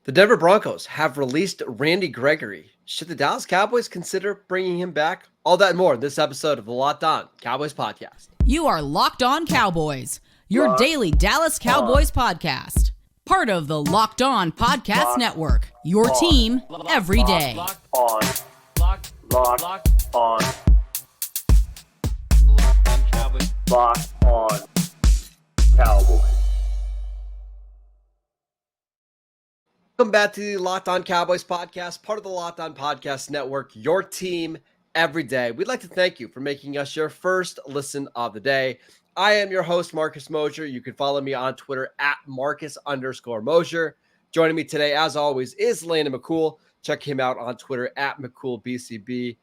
The Denver Broncos have released Randy Gregory. Should the Dallas Cowboys consider bringing him back? All that and more in this episode of the Locked On Cowboys podcast. You are Locked On Cowboys, your daily Dallas Cowboys podcast. Part of the Locked On Podcast Network, your team every day. Locked On Cowboys. Locked On Cowboys. Welcome back to the Locked On Cowboys podcast, part of the Locked On Podcast Network, your team every day. We'd like to thank you for making us your first listen of the day. I am your host, Marcus Mosher. You can follow me on Twitter at Marcus_Mosher. Joining me today, as always, is Landon McCool. Check him out on Twitter at McCoolBCB.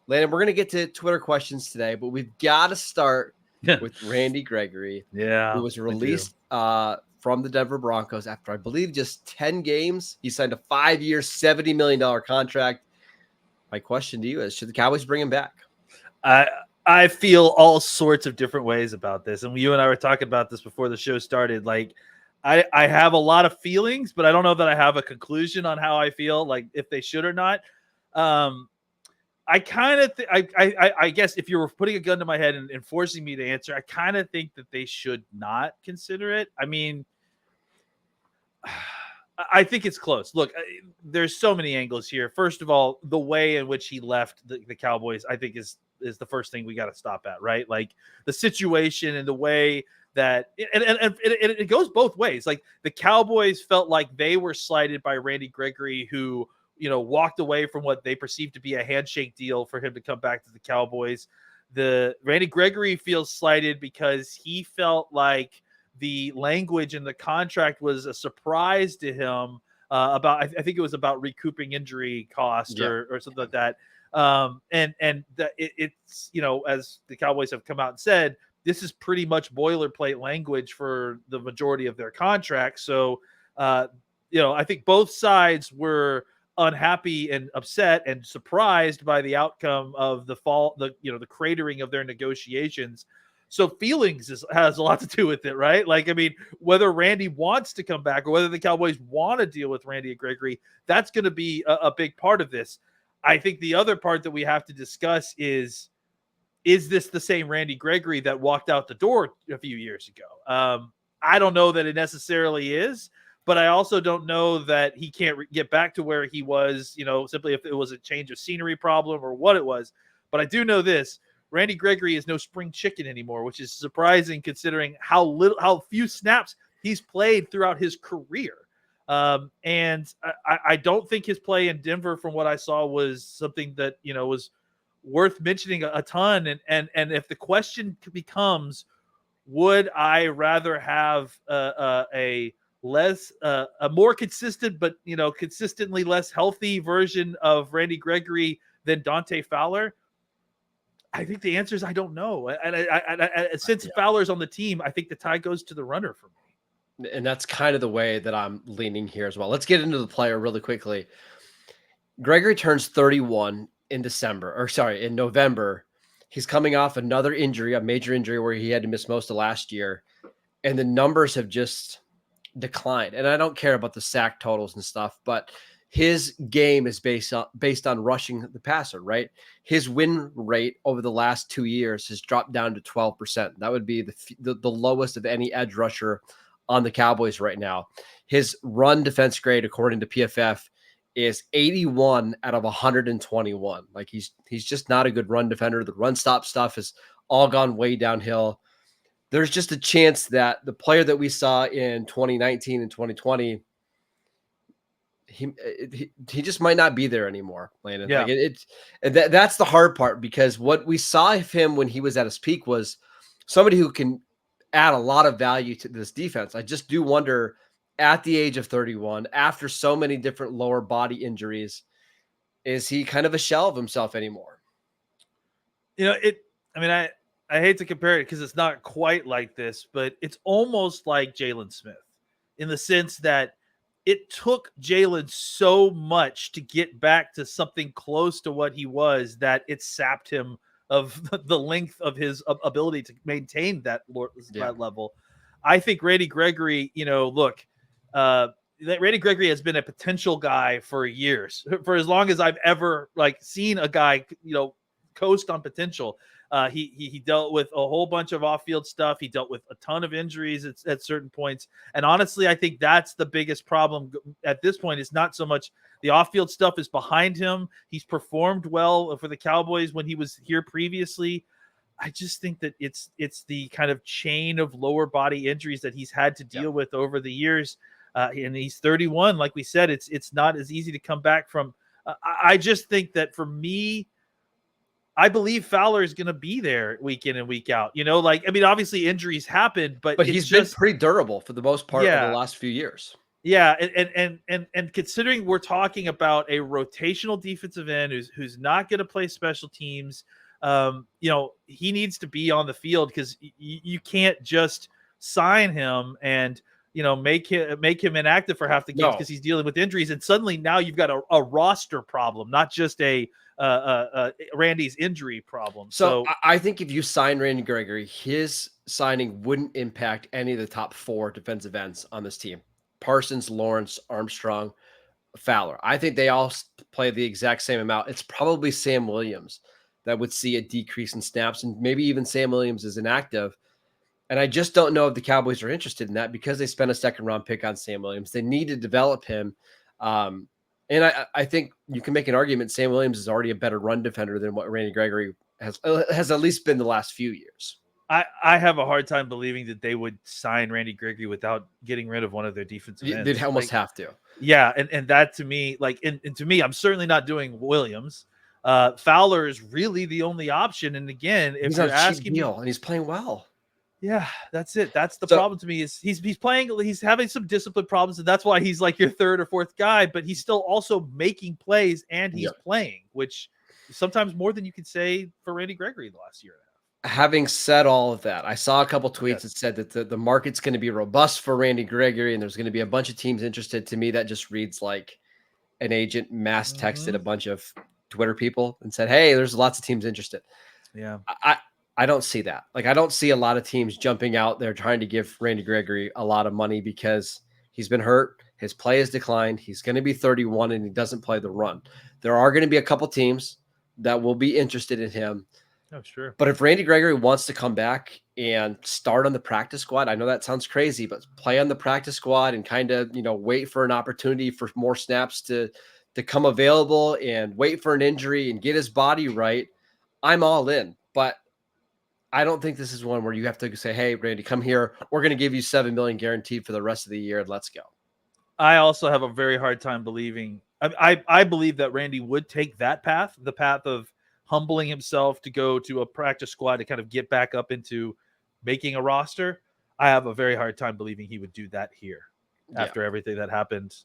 Landon, we're going to get to Twitter questions today, but we've got to start with Randy Gregory, who was released from the Denver Broncos after, I believe, just 10 games. He signed a 5-year, $70 million contract. My question to you is, should the Cowboys bring him back? I feel all sorts of different ways about this. And you and I were talking about this before the show started. Like, I have a lot of feelings, but I don't know that I have a conclusion on how I feel, like if they should or not. I kind of I guess if you were putting a gun to my head and forcing me to answer, I kind of think that they should not consider it. I mean, I think it's close. Look, there's so many angles here. First of all, the way in which he left the Cowboys, I think is the first thing we got to stop at, right? Like the situation and the way that it goes both ways. Like the Cowboys felt like they were slighted by Randy Gregory, who, you know, walked away from what they perceived to be a handshake deal for him to come back to the Cowboys. The Randy Gregory feels slighted because he felt like the language in the contract was a surprise to him about, I think it was about recouping injury cost or something like that. It's, you know, as the Cowboys have come out and said, this is pretty much boilerplate language for the majority of their contracts. So, you know, I think both sides were unhappy and upset and surprised by the outcome of the cratering of their negotiations. So feelings has a lot to do with it, right? Like, I mean, whether Randy wants to come back or whether the Cowboys want to deal with Randy Gregory, that's going to be a big part of this. I think the other part that we have to discuss is this the same Randy Gregory that walked out the door a few years ago? I don't know that it necessarily is, but I also don't know that he can't get back to where he was, you know, simply if it was a change of scenery problem or what it was. But I do know this: Randy Gregory is no spring chicken anymore, which is surprising considering how few snaps he's played throughout his career. And I don't think his play in Denver, from what I saw, was something that, you know, was worth mentioning a ton. And if the question becomes, would I rather have a more consistent, but, you know, consistently less healthy version of Randy Gregory than Dante Fowler? I think the answer is I don't know. And since Fowler's on the team, I think the tie goes to the runner for me. And that's kind of the way that I'm leaning here as well. Let's get into the player really quickly. Gregory turns 31 in November. He's coming off another injury, a major injury where he had to miss most of last year. And the numbers have just declined. And I don't care about the sack totals and stuff, but his game is based on rushing the passer, right? His win rate over the last 2 years has dropped down to 12%. That would be the lowest of any edge rusher on the Cowboys right now. His run defense grade, according to PFF, is 81 out of 121. Like he's just not a good run defender. The run stop stuff has all gone way downhill. There's just a chance that the player that we saw in 2019 and 2020, he just might not be there anymore, Landon. Yeah. Like that's the hard part, because what we saw of him when he was at his peak was somebody who can add a lot of value to this defense. I just do wonder, at the age of 31, after so many different lower body injuries, is he kind of a shell of himself anymore? You know, I hate to compare it because it's not quite like this, but it's almost like Jalen Smith in the sense that it took Jalen so much to get back to something close to what he was that it sapped him of the length of his ability to maintain that level. I think Randy Gregory, you know, look, Randy Gregory has been a potential guy for years, for as long as I've ever seen a guy, coast on potential. He dealt with a whole bunch of off-field stuff. He dealt with a ton of injuries at certain points. And honestly, I think that's the biggest problem at this point. Is not so much the off-field stuff is behind him. He's performed well for the Cowboys when he was here previously. I just think that it's the kind of chain of lower body injuries that he's had to deal with over the years. And he's 31. Like we said, it's not as easy to come back from. I just think that for me, I believe Fowler is going to be there week in and week out. Obviously injuries happen, but he's been pretty durable for the most part of the last few years. Yeah, and considering we're talking about a rotational defensive end who's not going to play special teams, he needs to be on the field, because you can't just sign him and make him inactive for half the games because he's dealing with injuries, and suddenly now you've got a roster problem, not just a Randy's injury problem. So I think if you sign Randy Gregory, his signing wouldn't impact any of the top 4 defensive ends on this team: Parsons, Lawrence, Armstrong, Fowler. I think they all play the exact same amount. It's probably Sam Williams that would see a decrease in snaps, and maybe even Sam Williams is inactive. And I just don't know if the Cowboys are interested in that, because they spent a second-round pick on Sam Williams. They need to develop him. And I think you can make an argument Sam Williams is already a better run defender than what Randy Gregory has at least been the last few years. I have a hard time believing that they would sign Randy Gregory without getting rid of one of their defensive ends. They'd almost have to. Yeah, and that to me, and to me, I'm certainly not doing Williams. Fowler is really the only option. And again, if he's you're asking me, and he's playing well. Yeah, that's it. That's the problem to me, is he's playing, he's having some discipline problems, and that's why he's like your 3rd or 4th guy, but he's still also making plays and he's playing, which sometimes more than you could say for Randy Gregory the last year and a half. Having said all of that, I saw a couple tweets that said that the market's going to be robust for Randy Gregory, and there's going to be a bunch of teams interested. To me, that just reads like an agent mass texted a bunch of Twitter people and said, hey, there's lots of teams interested. Yeah. I don't see that. I don't see a lot of teams jumping out there trying to give Randy Gregory a lot of money, because he's been hurt. His play has declined. He's going to be 31 and he doesn't play the run. There are going to be a couple teams that will be interested in him. Oh, sure. But if Randy Gregory wants to come back and start on the practice squad, I know that sounds crazy, but play on the practice squad and kind of, wait for an opportunity for more snaps to come available, and wait for an injury and get his body right, I'm all in. But I don't think this is one where you have to say, hey, Randy, come here. We're going to give you $7 million guaranteed for the rest of the year, and let's go. I also have a very hard time believing. I believe that Randy would take that path, the path of humbling himself to go to a practice squad to kind of get back up into making a roster. I have a very hard time believing he would do that here after everything that happened.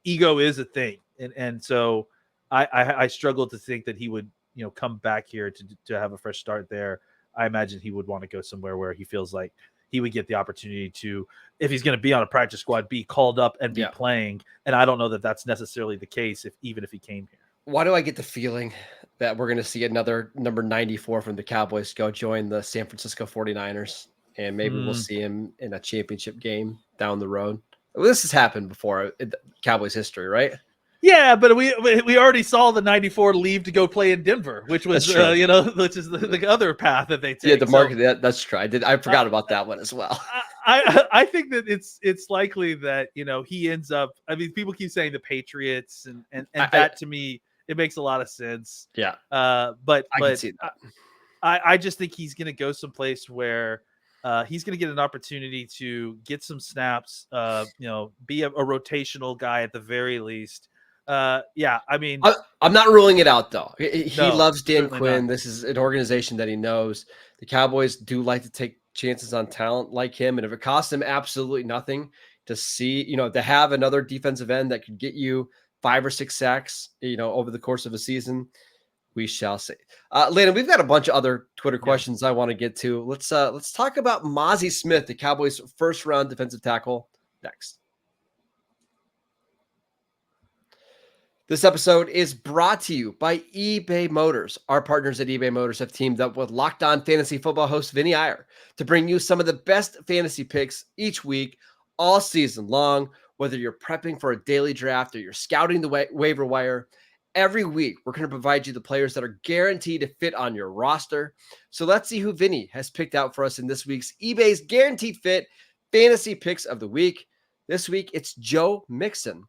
Ego is a thing. And so I struggle to think that he would, come back here to have a fresh start there. I imagine he would want to go somewhere where he feels like he would get the opportunity to, if he's going to be on a practice squad, be called up and be playing. And I don't know that that's necessarily the case even if he came here. Why do I get the feeling that we're going to see another number 94 from the Cowboys go join the San Francisco 49ers, and maybe we'll see him in a championship game down the road? Well, this has happened before in Cowboys history, right? Yeah, but we already saw the 94 leave to go play in Denver, which was which is the other path that they take. Yeah, the market. That's true. I forgot about that one as well. I think that it's likely that he ends up. I mean, people keep saying the Patriots, and that to me it makes a lot of sense. Yeah, but I can see that. I just think he's going to go someplace where he's going to get an opportunity to get some snaps. Be a rotational guy at the very least. I mean, I'm not ruling it out though. He loves Dan Quinn. Not. This is an organization that he knows. The Cowboys do like to take chances on talent like him, and if it costs him absolutely nothing to to have another defensive end that could get you 5 or 6 sacks, over the course of a season, we shall see. Landon, we've got a bunch of other Twitter questions I want to get to. Let's talk about Mazi Smith, the Cowboys' first-round defensive tackle, next. This episode is brought to you by eBay Motors. Our partners at eBay Motors have teamed up with Locked On Fantasy Football host Vinny Iyer to bring you some of the best fantasy picks each week, all season long. Whether you're prepping for a daily draft or you're scouting the waiver wire, every week we're going to provide you the players that are guaranteed to fit on your roster. So let's see who Vinny has picked out for us in this week's eBay's Guaranteed Fit Fantasy Picks of the Week. This week, it's Joe Mixon.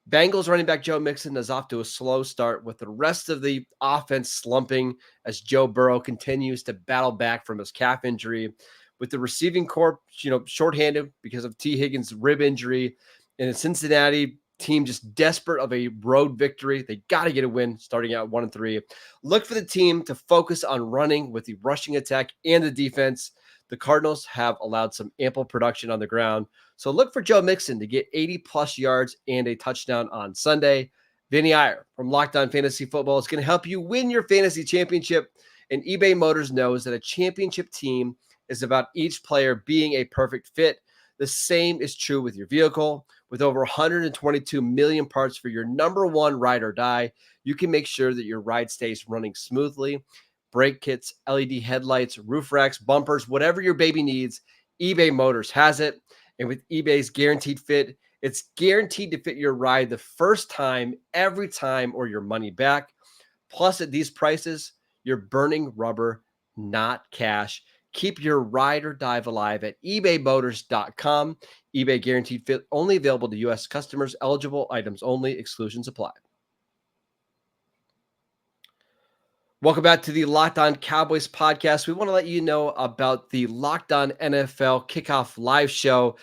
Bengals running back Joe Mixon is off to a slow start with the rest of the offense slumping as Joe Burrow continues to battle back from his calf injury. With the receiving corps, shorthanded because of T. Higgins' rib injury, and the Cincinnati team just desperate of a road victory. They got to get a win starting out 1-3. Look for the team to focus on running with the rushing attack and the defense. The Cardinals have allowed some ample production on the ground. So look for Joe Mixon to get 80-plus yards and a touchdown on Sunday. Vinny Iyer from Locked On Fantasy Football is going to help you win your fantasy championship. And eBay Motors knows that a championship team is about each player being a perfect fit. The same is true with your vehicle. With over 122 million parts for your number one ride or die, you can make sure that your ride stays running smoothly. Brake kits, LED headlights, roof racks, bumpers, whatever your baby needs, eBay Motors has it. And with eBay's Guaranteed Fit, it's guaranteed to fit your ride the first time, every time, or your money back. Plus, at these prices, you're burning rubber, not cash. Keep your ride or die alive at ebaymotors.com. eBay Guaranteed Fit only available to U.S. customers. Eligible items only. Exclusions apply. Welcome back to the Locked On Cowboys podcast. We want to let you know about the Locked On NFL Kickoff live show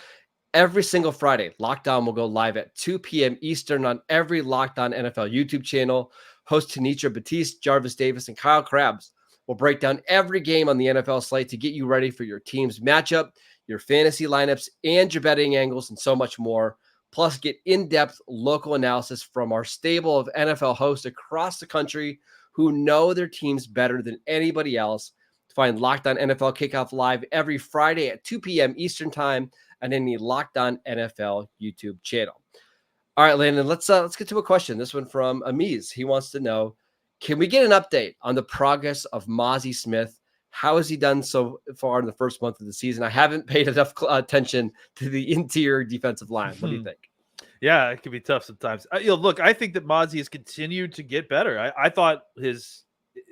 every single Friday. Locked On will go live at 2 p.m. Eastern on every Locked On NFL YouTube channel. Host Tanitra Batiste, Jarvis Davis, and Kyle Krabs will break down every game on the NFL slate to get you ready for your team's matchup, your fantasy lineups, and your betting angles, and so much more. Plus, get in-depth local analysis from our stable of NFL hosts across the country who know their teams better than anybody else. Find Locked On NFL Kickoff live every Friday at 2 p.m. Eastern Time on any Locked On NFL YouTube channel. All right, Landon, let's get to a question. This one from Amiz. He wants to know, can we get an update on the progress of Mazi Smith? How has he done so far in the first month of the season? I haven't paid enough attention to the interior defensive line. What do you think? Yeah, it can be tough sometimes. Look, I think that Mazi has continued to get better. I thought his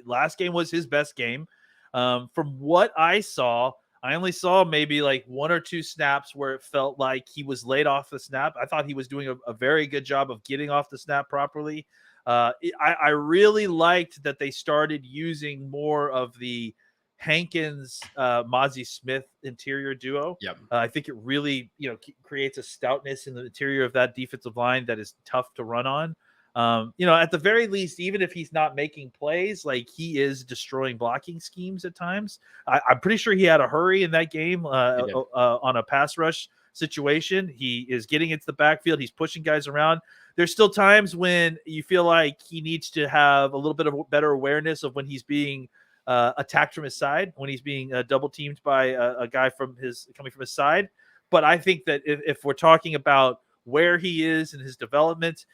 last game was his best game. From what I saw, I only saw maybe like one or two snaps where it felt like he was laid off the snap. I thought he was doing a very good job of getting off the snap properly. I really liked that they started using more of the Hankins, Mazi Smith interior duo. Yep. I think it really, creates a stoutness in the interior of that defensive line that is tough to run on. At the very least, even if he's not making plays, like he is destroying blocking schemes at times. I'm pretty sure he had a hurry in that game on a pass rush situation. He is getting into the backfield. He's pushing guys around. There's still times when you feel like he needs to have a little bit of better awareness of when he's being attacked from his side, when he's being double teamed by a guy coming from his side. But I think that if we're talking about where he is in his development,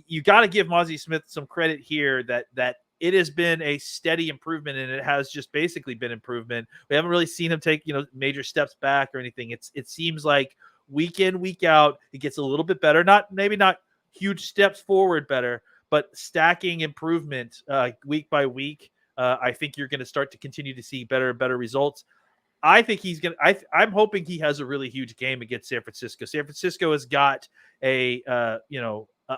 you got to give Mazi Smith some credit here that it has been a steady improvement, and it has just basically been improvement. We haven't really seen him take major steps back or anything. It seems like week in, week out, it gets a little bit better. Maybe not huge steps forward better, but stacking improvement week by week. I think you're going to start to continue to see better and better results. I think he's going to – I'm hoping he has a really huge game against San Francisco. San Francisco has got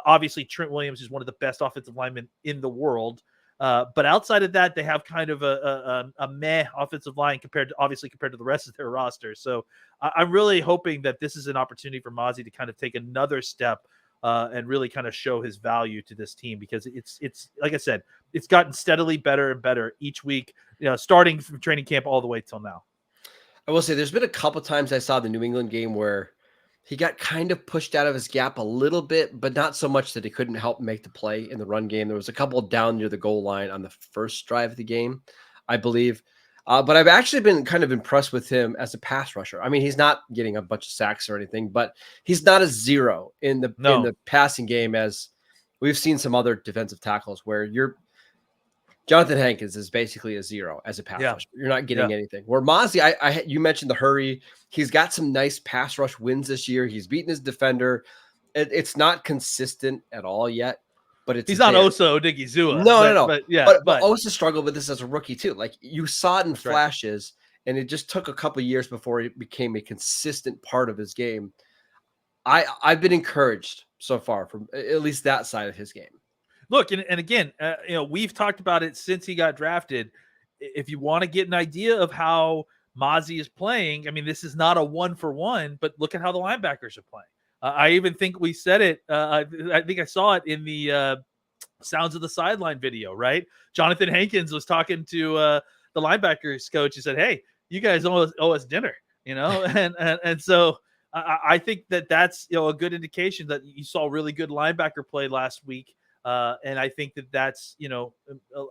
obviously Trent Williams is one of the best offensive linemen in the world. But outside of that, they have kind of a meh offensive line compared to the rest of their roster. So I'm really hoping that this is an opportunity for Mazi to kind of take another step and really kind of show his value to this team, because it's like I said, it's gotten steadily better and better each week, starting from training camp all the way till now. I will say there's been a couple times I saw the New England game where he got kind of pushed out of his gap a little bit, but not so much that he couldn't help make the play in the run game. There was a couple down near the goal line on the first drive of the game, I believe. But I've actually been kind of impressed with him as a pass rusher. I mean, he's not getting a bunch of sacks or anything, but he's not a zero in the passing game, as we've seen some other defensive tackles where Jonathan Hankins is basically a zero as a pass rusher. You're not getting anything. Where Mazi, you mentioned the hurry. He's got some nice pass rush wins this year. He's beaten his defender. It's not consistent at all yet, but it's He's not there. Osa Odigizua. No. But yeah, but Osa struggled with this as a rookie too. Like you saw it in That's right. flashes, and it just took a couple of years before it became a consistent part of his game. I've been encouraged so far from at least that side of his game. Look, and again, we've talked about it since he got drafted. If you want to get an idea of how Mazi is playing, I mean, this is not a 1-for-1, but look at how the linebackers are playing. I even think we said it. I think I saw it in the Sounds of the Sideline video, right? Jonathan Hankins was talking to the linebackers coach. He said, "Hey, you guys owe us dinner," and so I think that's a good indication that you saw really good linebacker play last week. And I think that's,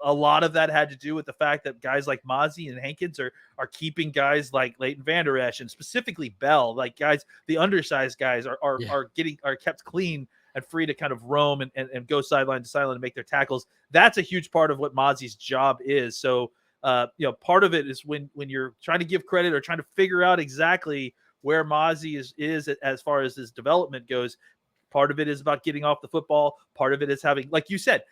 a lot of that had to do with the fact that guys like Mazi and Hankins are keeping guys like Leighton Vander Esch and specifically Bell, like guys, the undersized guys are kept clean and free to kind of roam and go sideline to sideline and make their tackles. That's a huge part of what Mazi's job is. So, part of it is when you're trying to give credit or trying to figure out exactly where Mazi is as far as his development goes. Part of it is about getting off the football. Part of it is having, like you said,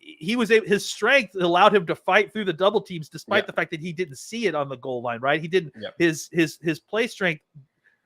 his strength allowed him to fight through the double teams, despite the fact that he didn't see it on the goal line, right? He didn't, his play strength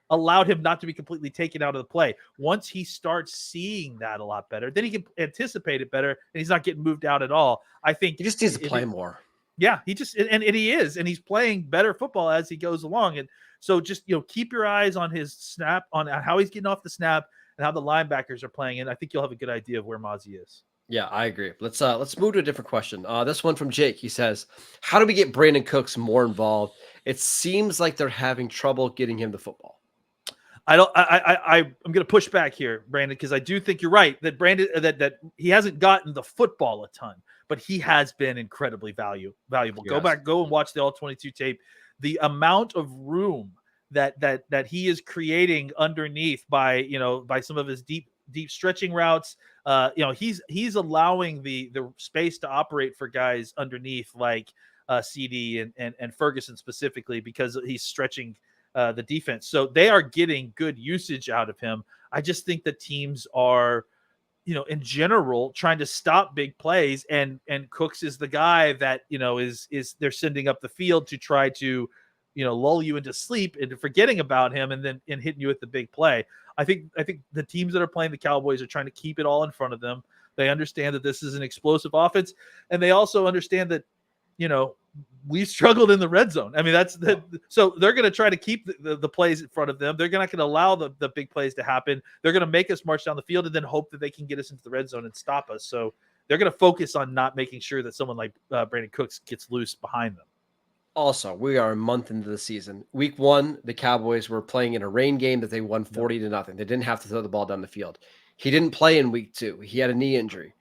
allowed him not to be completely taken out of the play. Once he starts seeing that a lot better, then he can anticipate it better and he's not getting moved out at all. I think he just needs to play more. Yeah, he just, and he is, and he's playing better football as he goes along. And so just, keep your eyes on his snap, on how he's getting off the snap, and how the linebackers are playing, and I think you'll have a good idea of where Mazi is. Yeah, I agree. Let's move to a different question. This one from Jake. He says, "How do we get Brandon Cooks more involved? It seems like they're having trouble getting him the football." I'm going to push back here, Brandon, because I do think you're right that Brandon that he hasn't gotten the football a ton, but he has been incredibly valuable. Yes. Go and watch the All-22 tape. The amount of room that he is creating underneath by some of his deep stretching routes. He's allowing the space to operate for guys underneath like CD and Ferguson specifically, because he's stretching the defense. So they are getting good usage out of him. I just think that teams are, in general, trying to stop big plays, and Cooks is the guy that, is they're sending up the field to try to, lull you into sleep, into forgetting about him, and hitting you with the big play. I think the teams that are playing the Cowboys are trying to keep it all in front of them. They understand that this is an explosive offense, and they also understand that, we struggled in the red zone. I mean, so they're going to try to keep the plays in front of them. They're not going to allow the big plays to happen. They're going to make us march down the field and then hope that they can get us into the red zone and stop us. So they're going to focus on not making sure that someone like Brandon Cooks gets loose behind them. Also, we are a month into the season. Week 1, the Cowboys were playing in a rain game that they won 40-0. They didn't have to throw the ball down the field. He didn't play in week 2. He had a knee injury.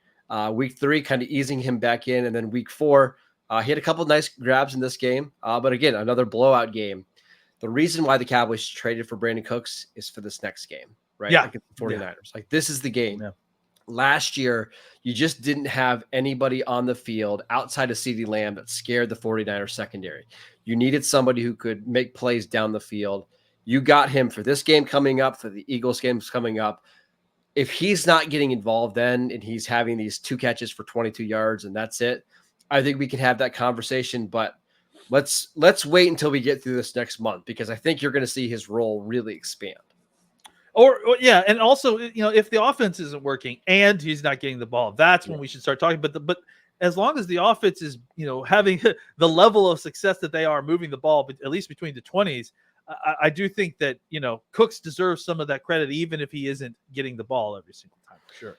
Week 3, kind of easing him back in. And then week 4, he had a couple of nice grabs in this game. But again, another blowout game. The reason why the Cowboys traded for Brandon Cooks is for this next game, right? Yeah. Like the 49ers. Yeah. Like, this is the game. Yeah. Last year, you just didn't have anybody on the field outside of CeeDee Lamb that scared the 49ers secondary. You needed somebody who could make plays down the field. You got him for this game coming up, for the Eagles games coming up. If he's not getting involved then, and he's having these 2 catches for 22 yards and that's it, I think we can have that conversation. But let's wait until we get through this next month, because I think you're going to see his role really expand. Or yeah, and also, if the offense isn't working and he's not getting the ball, that's when we should start talking. But as long as the offense is, having the level of success that they are moving the ball, but at least between the 20s, I do think that, Cooks deserves some of that credit, even if he isn't getting the ball every single time. Sure.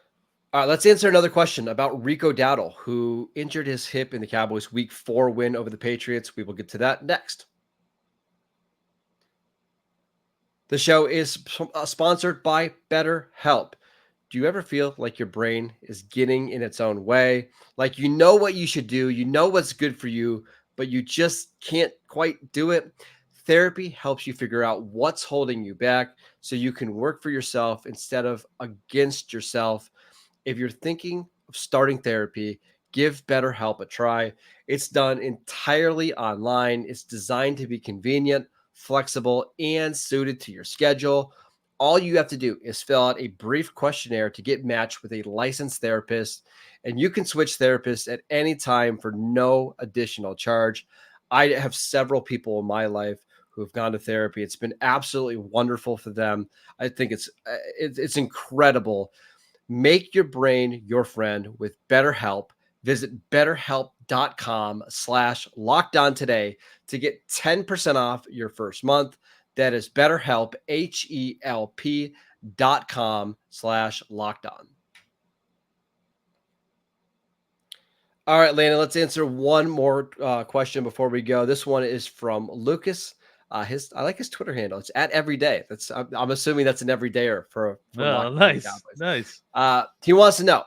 All right, let's answer another question about Rico Dowdle, who injured his hip in the Cowboys' Week 4 win over the Patriots. We will get to that next. The show is sponsored by BetterHelp. Do you ever feel like your brain is getting in its own way? Like you know what you should do, you know what's good for you, but you just can't quite do it? Therapy helps you figure out what's holding you back so you can work for yourself instead of against yourself. If you're thinking of starting therapy, give BetterHelp a try. It's done entirely online. It's designed to be convenient, flexible, and suited to your schedule. All you have to do is fill out a brief questionnaire to get matched with a licensed therapist, and you can switch therapists at any time for no additional charge. I have several people in my life who have gone to therapy. It's been absolutely wonderful for them. I think it's incredible. Make your brain your friend with BetterHelp. Visit betterhelp.com/lockedon today to get 10% off your first month. That is BetterHelp, HELP.com/lockedon. All right, Landon, let's answer one more question before we go. This one is from Lucas. I like his Twitter handle. It's at everyday. I'm assuming that's an everydayer for Locked On nice, Cowboys. nice. He wants to know,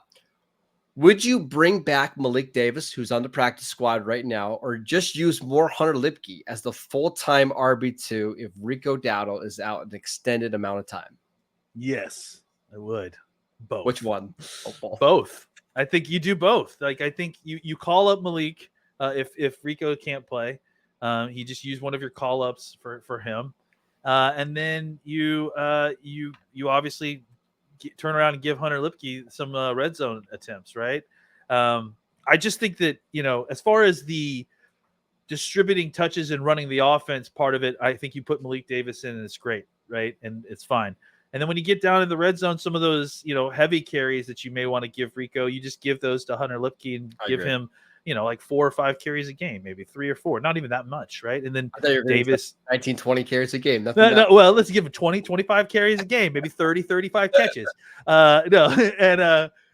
would you bring back Malik Davis, who's on the practice squad right now, or just use more Hunter Lipke as the full-time RB2 if Rico Dowdle is out an extended amount of time? Yes, I would. Both. Which one? Both. I think you do both. Like, I think you call up Malik if Rico can't play. You just use one of your call ups for him, and then you obviously turn around and give Hunter Lipke some red zone attempts, right? I just think that, as far as the distributing touches and running the offense part of it, I think you put Malik Davis in and it's great, right? And it's fine. And then when you get down in the red zone, some of those, heavy carries that you may want to give Rico, you just give those to Hunter Lipke and give him, like 4 or 5 carries a game, maybe 3 or 4, not even that much, right? And then Davis, 19, 20 carries a game. Well, let's give him 20, 25 carries a game, maybe 30, 35 catches.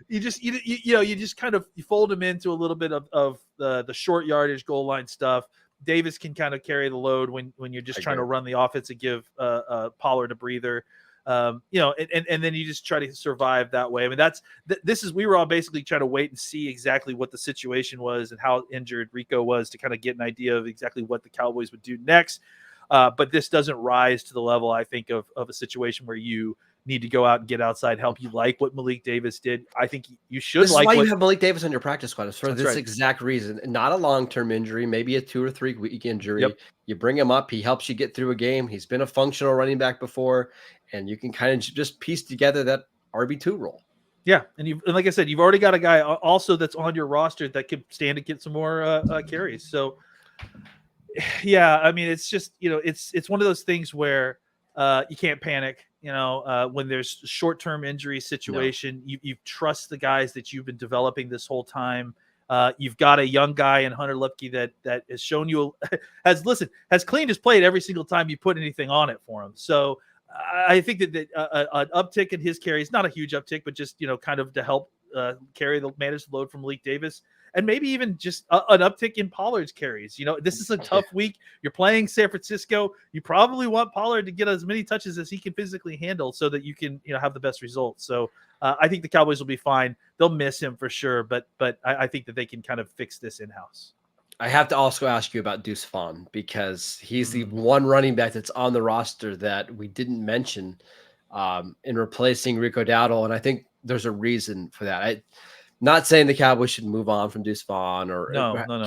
You just kind of fold him into a little bit of the short yardage goal line stuff. Davis can kind of carry the load when you're just trying to run the offense and give Pollard a breather. And then you just try to survive that way. I mean, we were all basically trying to wait and see exactly what the situation was and how injured Rico was to kind of get an idea of exactly what the Cowboys would do next. But this doesn't rise to the level, I think, of a situation where you need to go out and get outside help. You like what Malik Davis did. I think you should. This is why you have Malik Davis on your practice squad. It's for this exact reason. Not a long-term injury, maybe a 2 or 3 week injury. Yep. You bring him up. He helps you get through a game. He's been a functional running back before, and you can kind of just piece together that RB2 role. Yeah, and like I said, you've already got a guy also that's on your roster that could stand to get some more carries. So, yeah, I mean, it's just it's one of those things where you can't panic. When there's short-term injury situation, you trust the guys that you've been developing this whole time. You've got a young guy in Hunter Lipke that has shown you has cleaned his plate every single time you put anything on it for him. So I think that an uptick in his carries, not a huge uptick, but just kind of to help manage the load from Malik Davis. And maybe even just an uptick in Pollard's carries. This is a tough week. You're playing San Francisco. You probably want Pollard to get as many touches as he can physically handle so that you can have the best results. So I think the Cowboys will be fine. They'll miss him for sure, but I think that they can kind of fix this in-house. I have to also ask you about Deuce Vaughn because he's the one running back that's on the roster that we didn't mention in replacing Rico Dowdle, and I think there's a reason for that. Not saying the Cowboys should move on from Deuce Vaughn or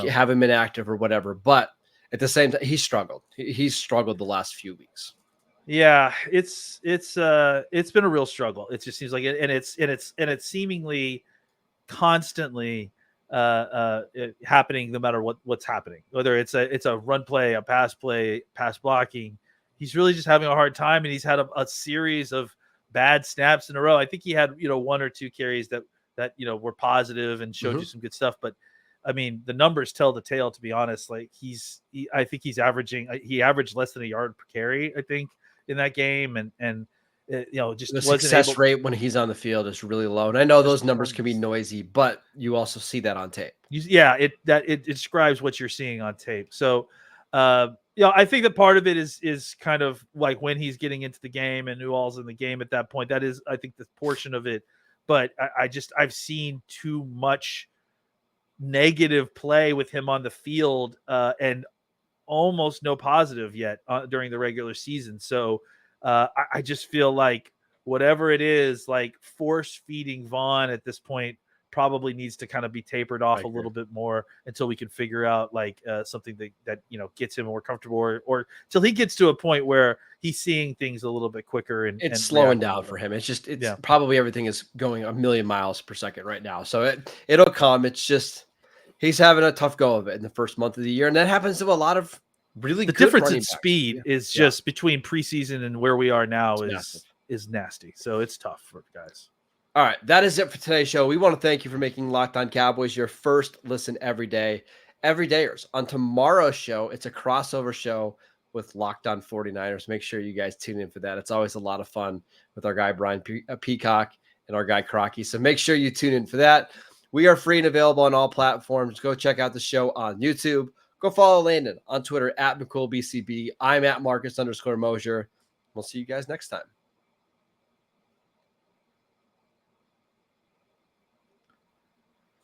have him inactive or whatever, but at the same time, he struggled. He's struggled the last few weeks. Yeah, it's been a real struggle. It just seems like it, and it's seemingly constantly happening no matter what's happening. Whether it's a run play, a pass blocking, he's really just having a hard time, and he's had a series of bad snaps in a row. I think he had 1 or 2 carries that were positive and showed you some good stuff. But I mean, the numbers tell the tale, to be honest. Like I think he averaged less than a yard per carry, I think, in that game. And just the success rate when he's on the field is really low. And I know those numbers can be noisy, but you also see that on tape. It describes what you're seeing on tape. So, I think that part of it is kind of like when he's getting into the game and who all's in the game at that point. That is, I think, the portion of it. But I've seen too much negative play with him on the field and almost no positive yet during the regular season. So I just feel like whatever it is, like force feeding Vaughn at this point probably needs to kind of be tapered off a agree. little bit more until we can figure out like something that gets him more comfortable, or till he gets to a point where he's seeing things a little bit quicker and It's and slowing reacting a down little for bit. him. It's Yeah. probably everything is going a million miles per second right now. So it'll come. It's just he's having a tough go of it in the first month of the year, and that happens to a lot of really The good difference running in backs. speed is Yeah. just between preseason and where we are now It's is massive. is nasty. So it's tough for guys. All right, that is it for today's show. We want to thank you for making Locked On Cowboys your first listen every day. Every dayers. On tomorrow's show, it's a crossover show with Locked On 49ers. Make sure you guys tune in for that. It's always a lot of fun with our guy Brian Peacock and our guy Crocky. So make sure you tune in for that. We are free and available on all platforms. Go check out the show on YouTube. Go follow Landon on Twitter at McCoolBCB. I'm at Marcus_Mosier. We'll see you guys next time.